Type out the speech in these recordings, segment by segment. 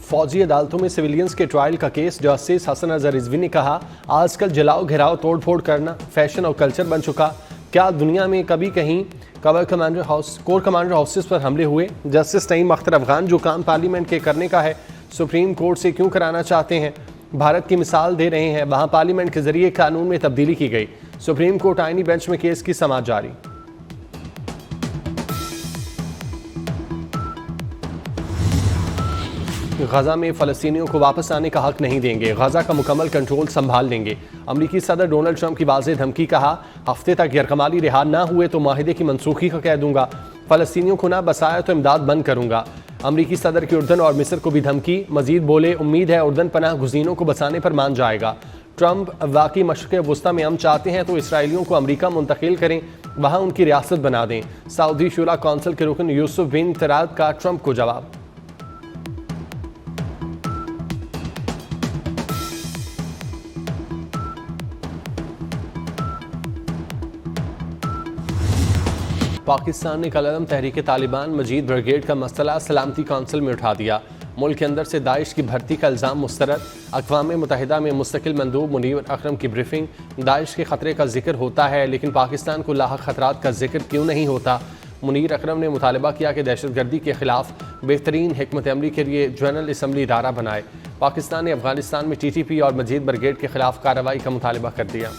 फौजी अदालतों में सिविलियंस के ट्रायल का केस। जस्टिस हसन अजहर रिजवी ने कहा, आजकल जलाओ घिराव तोड़ फोड़ करना फैशन और कल्चर बन चुका। क्या दुनिया में कभी कहीं कोर कमांडर हाउसेस पर हमले हुए? जस्टिस नईम अख्तर अफगान, जो काम पार्लियामेंट के करने का है सुप्रीम कोर्ट से क्यों कराना चाहते हैं? भारत की मिसाल दे रहे हैं, वहां पार्लियामेंट के जरिए कानून में तब्दीली की गई। सुप्रीम कोर्ट आईनी बेंच में केस की समाअत जारी। गजा में फ़लस्तीनियों को वापस आने का हक नहीं देंगे, गजा का मुकम्मल कंट्रोल संभाल लेंगे। अमरीकी सदर डोनाल्ड ट्रंप की वाज़ेह धमकी। कहा, हफ्ते तक यरकमाली रिहा ना हुए तो माहिदे की मनसूखी का कह दूंगा। फ़लस्तीनियों को ना बसाया तो इमदाद बंद करूंगा। अमरीकी सदर की उर्दन और मिस्र को भी धमकी। मजीद बोले, उम्मीद है उर्दन पनाह गुज़ीनों को बसाने पर मान जाएगा। ट्रंप वाकई मशरिक़ वस्ता में हम चाहते हैं तो इसराइलियों को अमरीका मुंतकिल करें, वहाँ उनकी रियासत बना दें। सऊदी शुरा कौंसिल के रुकन यूसुफ बिन तराद का ट्रंप को जवाब। पाकिस्तान ने कलअदम तहरीक तालिबान मजीद ब्रिगेड का मसला सलामती कौंसिल में उठा दिया। मुल्क के अंदर से दाइश की भर्ती का इल्ज़ाम मुस्तरद। अक़वाम मुत्तहिदा में मुस्तकिल मंदूब मुनीर अकरम की ब्रीफिंग। दाइश के ख़तरे का जिक्र होता है लेकिन पाकिस्तान को लाहक ख़तरात का जिक्र क्यों नहीं होता? मुनीर अकरम ने मुतालबा किया कि दहशतगर्दी के खिलाफ बेहतरीन हिकमत अमली के लिए जनरल असम्बली इदारा बनाए। पाकिस्तान ने अफगानिस्तान में TTP और मजीद ब्रिगेड के खिलाफ कार्रवाई का मुतालबा कर दिया।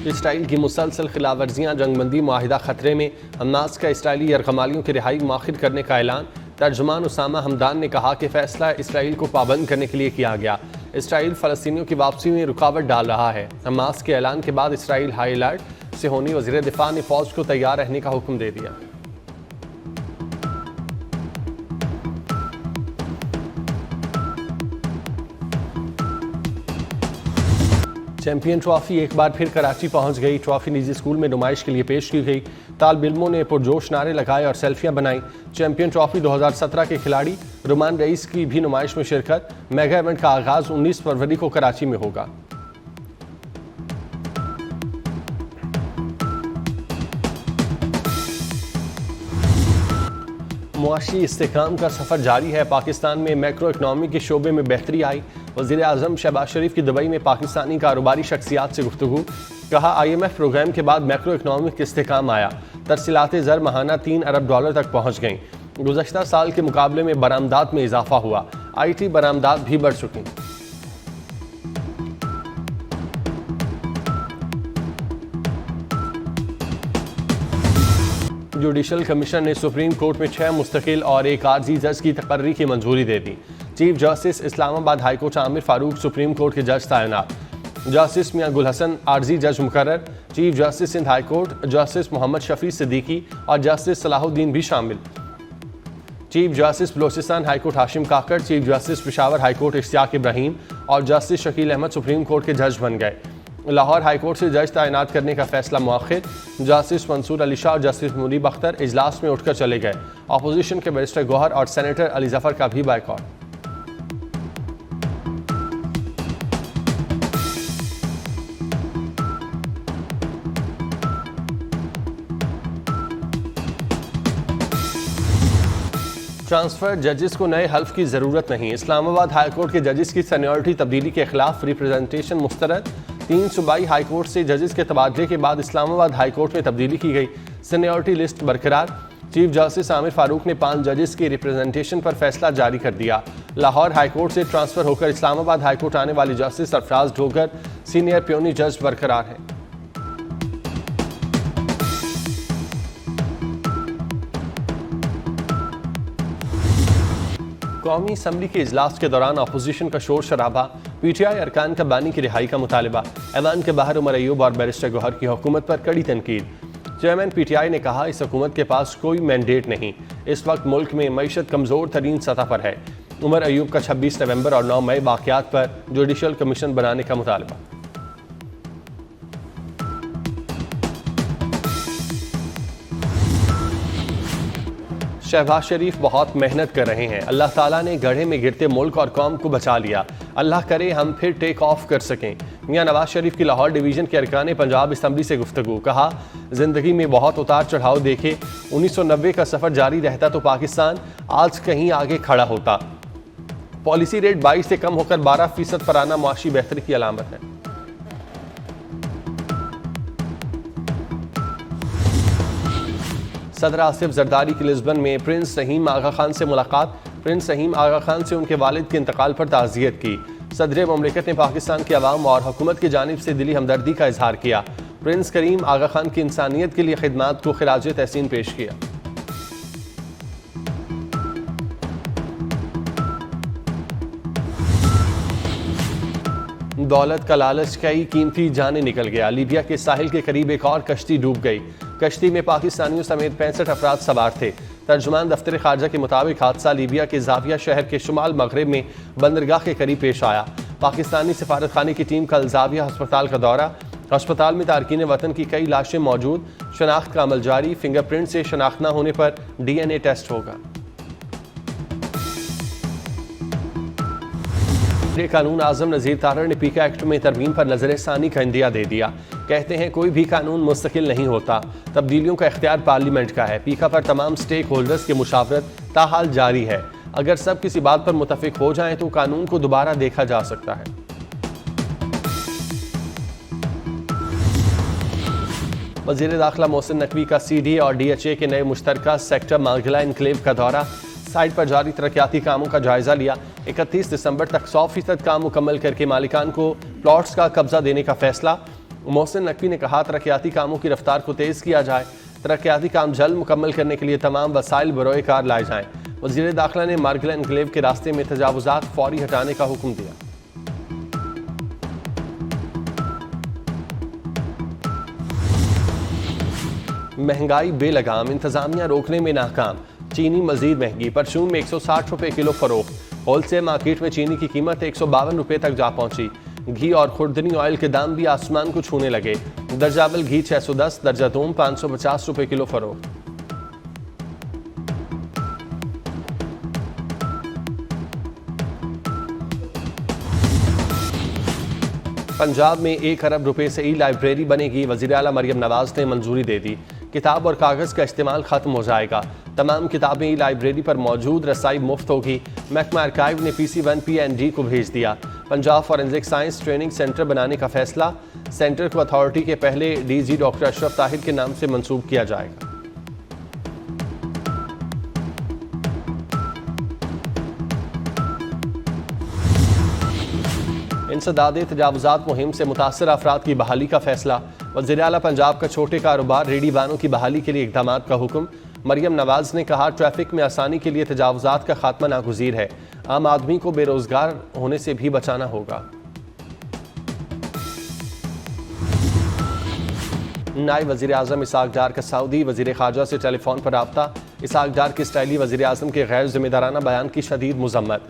इसराइल की मुसलसल खिलाफवर्जियाँ, जंगबंदी माहिदा खतरे में। हमास का इसराइली यरगमालियों की रिहाई माखिर करने का ऐलान। तर्जुमान उसामा हमदान ने कहा कि फैसला इसराइल को पाबंद करने के लिए किया गया। इसराइल फ़लस्तीनियों की वापसी में रुकावट डाल रहा है। हमास के ऐलान के बाद इसराइल हाई अलर्ट से होनी वज़ीर दिफा ने फ़ौज को तैयार रहने का हुक्म दे दिया। चैंपियन ट्रॉफी एक बार फिर कराची पहुंच गई। ट्रॉफी निजी स्कूल में नुमाइश के लिए पेश की गई। तालिब इल्मों ने पुरजोश नारे लगाए और सेल्फियां बनाई। चैंपियन ट्रॉफी 2017 के खिलाड़ी रुमान रईस की भी नुमाइश में शिरकत। मेगा इवेंट का आगाज 19 फरवरी को कराची में होगा। मुआशी इस्तेहकाम का सफ़र जारी है। पाकिस्तान में मैक्रो इकनॉमी के शोबे में बेहतरी आई। वज़ीर आज़म शहबाज शरीफ की दुबई में पाकिस्तानी कारोबारी शख्सियात से गुफ्तगू। कहा, IMF प्रोग्राम के बाद मैक्रो इकनॉमिक इस्तेहकाम आया। तरसीलात ज़र माहाना $3 अरब तक पहुँच गईं। गुज़श्ता साल के मुकाबले में बरामदात में इजाफा हुआ। IT बरामदात भी बढ़ चुकी। जुडिशल कमीशन ने सुप्रीम कोर्ट में 6 मुस्तकिल और एक आर्जी जज की तकर्री की मंजूरी दे दी। Chief justice Islamabad high court Aamir Farooq supreme court के जज तैनात। जस्टिस मियां गुल हसन आर्जी जज मुकर्रर। Chief justice Sindh high court justice Mohammad Shafi Siddiqui और जस्टिस सलाहुद्दीन भी शामिल। Chief justice Balochistan high court Hashim Kakar, chief justice Peshawar high court Ishtiaq Ibrahim और justice Shakeel Ahmed supreme court के जज बन गए। लाहौर हाईकोर्ट से जज तैनात करने का फैसला मुअख्खर। जस्टिस मंसूर अली शाह और जस्टिस मुनीब अख्तर इजलास में उठकर चले गए। अपोजिशन के बैरिस्टर गौहर और सेनेटर अली जफर का भी बायकॉट। ट्रांसफर जजेस को नए हल्फ की जरूरत नहीं। इस्लामाबाद हाईकोर्ट के जजेस की सीनियरिटी तब्दीली के खिलाफ रिप्रेजेंटेशन मुस्तरद। 3 सूबाई हाईकोर्ट से जजेस के तबादले के बाद इस्लामाबाद हाईकोर्ट में तब्दीली की गई। सीनियरिटी लिस्ट बरकरार। चीफ जस्टिस आमिर फारूक ने 5 जजेस की रिप्रेजेंटेशन पर फैसला जारी कर दिया। लाहौर हाईकोर्ट से ट्रांसफर होकर इस्लामाबाद हाईकोर्ट आने वाली जस्टिस सरफराज ढोगर सीनियर प्योनी जज बरकरार है। कौमी असम्बली के इजलास के दौरान अपोजिशन का शोर शराबा। PTI अरकान का बानी की रिहाई का मुतालबा। ऐवान के बाहर उमर अयूब और बैरिस्टर गौहर की हुकूमत पर कड़ी तनकीद। चेयरमैन PTI ने कहा, इस हुकूमत के पास कोई मैंडेट नहीं। इस वक्त मुल्क में मईशत कमज़ोर तरीन सतह पर है। उमर अयूब का 26 नवंबर और 9 मई वाक़यात पर जुडिशल कमीशन बनाने का मुतालबा। शहबाज शरीफ बहुत मेहनत कर रहे हैं। अल्लाह ताला ने गड्ढे में गिरते मुल्क और कौम को बचा लिया। अल्लाह करे हम फिर टेक ऑफ कर सकें। मियां नवाज शरीफ की लाहौर डिवीज़न के अरकान पंजाब असम्बली से गुफ्तगू। कहा, जिंदगी में बहुत उतार चढ़ाव देखे, 1990 का सफ़र जारी रहता तो पाकिस्तान आज कहीं आगे खड़ा होता। पॉलिसी रेट 22 से कम होकर 12% पर आना मुआशी बेहतरी की अलामत है। सदर आसिफ जरदारी की लिस्बन में प्रिंस रहीम आगा खान से मुलाकात। प्रिंस रहीम आगा खान से उनके वालिद के इंतकाल पर ताज़ियत की। सदर ममलिकत ने पाकिस्तान की आवाम और हुकूमत की जानिब से दिली हमदर्दी का इजहार किया। प्रिंस करीम आगा खान की इंसानियत के लिए खिदमात को खिराज तहसीन पेश किया। दौलत का लालच कई कीमती जाने निकल गया। लीबिया के साहिल के करीब एक और कश्ती डूब गई। कश्ती में पाकिस्तानियों समेत 65 अफराद सवार थे। तर्जुमान दफ्तर खारजा के मुताबिक हादसा लीबिया के जाविया शहर के शुमाल मगरब में बंदरगाह के करीब पेश आया। पाकिस्तानी सफारत खाने की टीम कल जाविया अस्पताल का दौरा। अस्पताल में तारकीन वतन की कई लाशें मौजूद। शनाख्त का अमल जारी। फिंगरप्रिंट से शनाख्त न होने पर DNA टेस्ट होगा। कानून आजम नज़ीर तारड़ ने पीका एक्ट में तरमीम पर नजर सानी का इंदिया दे दिया। कहते हैं, कोई भी कानून मुस्तकिल नहीं होता, तब्दीलियों का इख्तियार पार्लियामेंट का है। पीका पर तमाम स्टेक होल्डर्स की मुशावरत ताहाल जारी है। अगर सब किसी बात पर मुतफिक हो जाएं तो कानून को दोबारा देखा जा सकता है। वज़ीर दाखिला मोहसिन नकवी का CDA और DHA के नए मुश्तरका सेक्टर मांगला इनक्लेव का दौरा। साइट पर जारी तरक्याती कामों का जायजा लिया। 31 दिसंबर तक 100% काम मुकम्मल करके मालिकान को प्लॉट्स का कब्जा देने का फैसला। मोहसिन नकवी ने कहा, तरक्याती कामों की रफ्तार को तेज़ किया जाए। तरक्याती काम जल्द मुकम्मल करने के लिए तमाम वसाइल बरोए कार लाए जाएँ। वज़ीर दाखिला ने मार्गला इनक्लेव के रास्ते में तजावुज़ात फौरी हटाने का हुक्म दिया। महंगाई बेलगाम, इंतजामिया रोकने में नाकाम। चीनी मजीद महंगी, परचून में 160 रुपये किलो फरोख्त। होलसेल मार्केट में चीनी की कीमत 152 रुपये तक जा पहुंची। घी और खुर्दनी ऑयल के दाम भी आसमान को छूने लगे। दर्जावल घी 610, दर्जा दूम 550 रुपये किलो फरोख्त। पंजाब में 1 अरब रुपए से लाइब्रेरी बनेगी। वज़ीर आला मरियम नवाज ने मंजूरी दे दी। किताब और कागज़ का इस्तेमाल खत्म हो जाएगा। तमाम किताबें लाइब्रेरी पर मौजूद, रसाई मुफ्त होगी। महकमा आर्काइव ने PC1 PND को भेज दिया। Punjab forensic science training centre बनाने का फैसला। सेंटर को अथॉरिटी के पहले DG डॉक्टर अशरफ ताहिर के नाम से मंसूब किया जाएगा। इंसदादे तजावुज़ात मुहिम से मुतासर अफराद की बहाली का फैसला। वज़ीर आला पंजाब का छोटे कारोबार रेडी वानों की बहाली के लिए इक़दाम का हुक्म। मरियम नवाज ने कहा, ट्रैफिक में आसानी के लिए तजावुज़ात का खात्मा नागुज़ीर है। आम आदमी को बेरोज़गार होने से भी बचाना होगा। नायब वज़ीर आज़म इसहाक़ डार का सऊदी वज़ीर ख़ारजा से टेलीफोन पर रब्ता। इसहाक़ डार के स्टाइली वज़ीर आज़म के गैर ज़िम्मेदाराना बयान की शदीद मज़म्मत।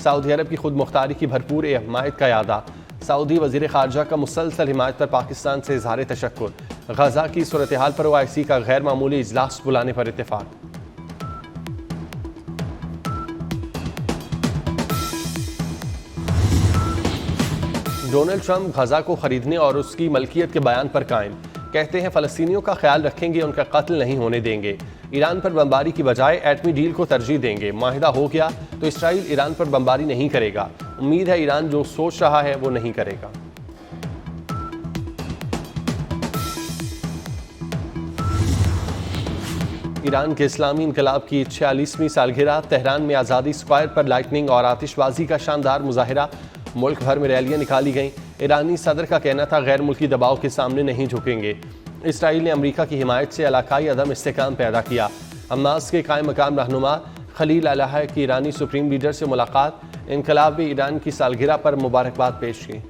सऊदी अरब की खुद मुख्तारी की भरपूर हिमायत का यादा। सऊदी वज़ीर ख़ारजा का मुसलसल हिमायत पर पाकिस्तान से इज़हार तशक्कुर। गज़ा की सूरत हाल पर OIC का गैर मामूली इजलास बुलाने पर इत्तेफाक। डोनाल्ड ट्रंप गज़ा को खरीदने और उसकी मलकियत के बयान पर कायम। कहते हैं, फ़लस्तीनियों का ख्याल रखेंगे, उनका कत्ल नहीं होने देंगे। ईरान पर बमबारी की बजाय एटमी डील को तरजीह देंगे। माहिदा हो गया तो इसराइल ईरान पर बमबारी नहीं करेगा। उम्मीद है ईरान जो सोच रहा है वो नहीं करेगा। ईरान के इस्लामी इनकलाब की 46वीं सालगिरह। तेहरान में आज़ादी स्क्वायर पर लाइटनिंग और आतिशबाजी का शानदार मुजाहिरा। मुल्क भर में रैलियां निकाली गईं। ईरानी सदर का कहना था, गैर मुल्की दबाव के सामने नहीं झुकेंगे। इसराइल ने अमरीका की हिमायत से इलाकाई अदम इस्तेकाम पैदा किया। हमास के कायम मकाम रहनुमा खलील अलाह की ईरानी सुप्रीम लीडर से मुलाकात। इनकलाब में ईरान की सालगिरह पर मुबारकबाद पेश की।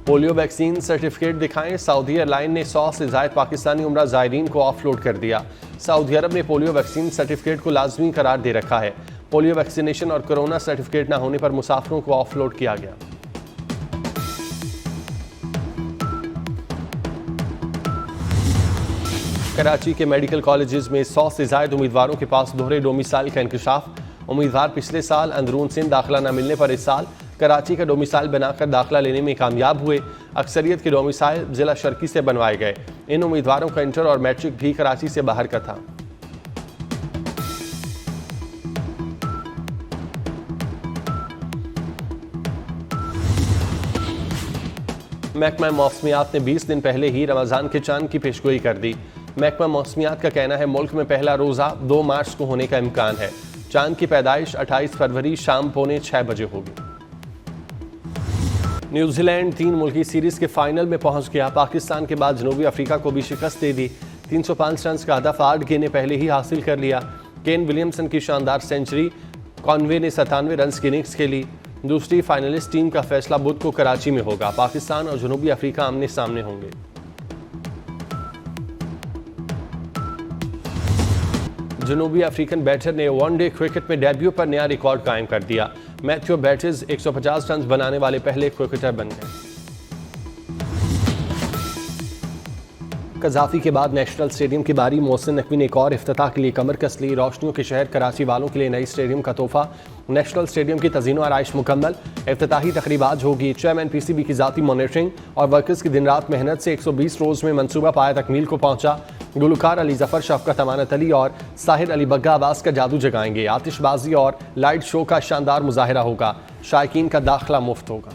पोलियो वैक्सीन सर्टिफिकेट दिखाएं। सऊदी एयरलाइन ने 100 से ज़ायद पाकिस्तानी उम्रा ज़ायरीन को ऑफलोड कर दिया। सऊदी अरब ने पोलियो वैक्सीन सर्टिफिकेट को लाजमी करार दे रखा है। पोलियो वैक्सीनेशन और कोरोना सर्टिफिकेट न होने पर मुसाफिरों को ऑफलोड किया गया। कराची के मेडिकल कॉलेजेस में 100 से ज़ायद उम्मीदवारों के पास दोहरे डोमिसाइल का इंकशाफ। उम्मीदवार पिछले साल अंदरून सिंध दाखिला न मिलने पर इस साल कराची का डोमिसाइल बनाकर दाखिला लेने में कामयाब हुए। अक्सरियत के डोमिसाइल जिला शर्की से बनवाए गए। इन उम्मीदवारों का इंटर और मैट्रिक भी कराची से बाहर का था। महकमा मौसमियात ने 20 दिन पहले ही रमज़ान के चांद की पेशगोई कर दी। महकमा मौसमियात का कहना है मुल्क में पहला रोज़ा 2 मार्च को होने का इम्कान है। चांद की पैदाइश 28 फरवरी शाम 5:45 बजे होगी। न्यूजीलैंड 3 मुल्की सीरीज के फाइनल में पहुंच गया। पाकिस्तान के बाद जनूबी अफ्रीका को भी शिकस्त दे दी। 305 रन का हदफ 8 गेंदें पहले ही हासिल कर लिया। केन विलियमसन की शानदार सेंचुरी, कॉनवे ने 97 रन की इनिंग्स खेली। दूसरी फाइनलिस्ट टीम का फैसला बुध को कराची में होगा। पाकिस्तान और जनूबी अफ्रीका आमने सामने होंगे। जनूबी अफ्रीकन बैटर ने वनडे क्रिकेट में डेब्यू पर नया रिकॉर्ड कायम कर दिया। मैथ्यू बैटर्स 150 रन बनाने वाले पहले क्रिकेटर बन गए। कज़ाफी के बाद नेशनल स्टेडियम की बारी मोहसिन नकवी ने एक और इफ्तिताह के लिए कमर कस ली। रोशनियों के शहर कराची वालों के लिए नई स्टेडियम का तोहफा। नेशनल स्टेडियम की तज़ीनो आराइश मुकम्मल। इफ्तिताही तकरीब आज होगी। चेयरमैन PCB की ज़ाती मॉनिटरिंग और वर्कर्स की दिन रात मेहनत से 120 रोज़ में मनसूबा पाया तकमील को पहुंचा। गुलकार अली जफर, शफकत अमानत अली और साहिर अली बग्गा आवाज़ का जादू जगाएंगे। आतिशबाजी और लाइट शो का शानदार मुजाहिरा होगा। शायकीन का दाखिला मुफ्त होगा।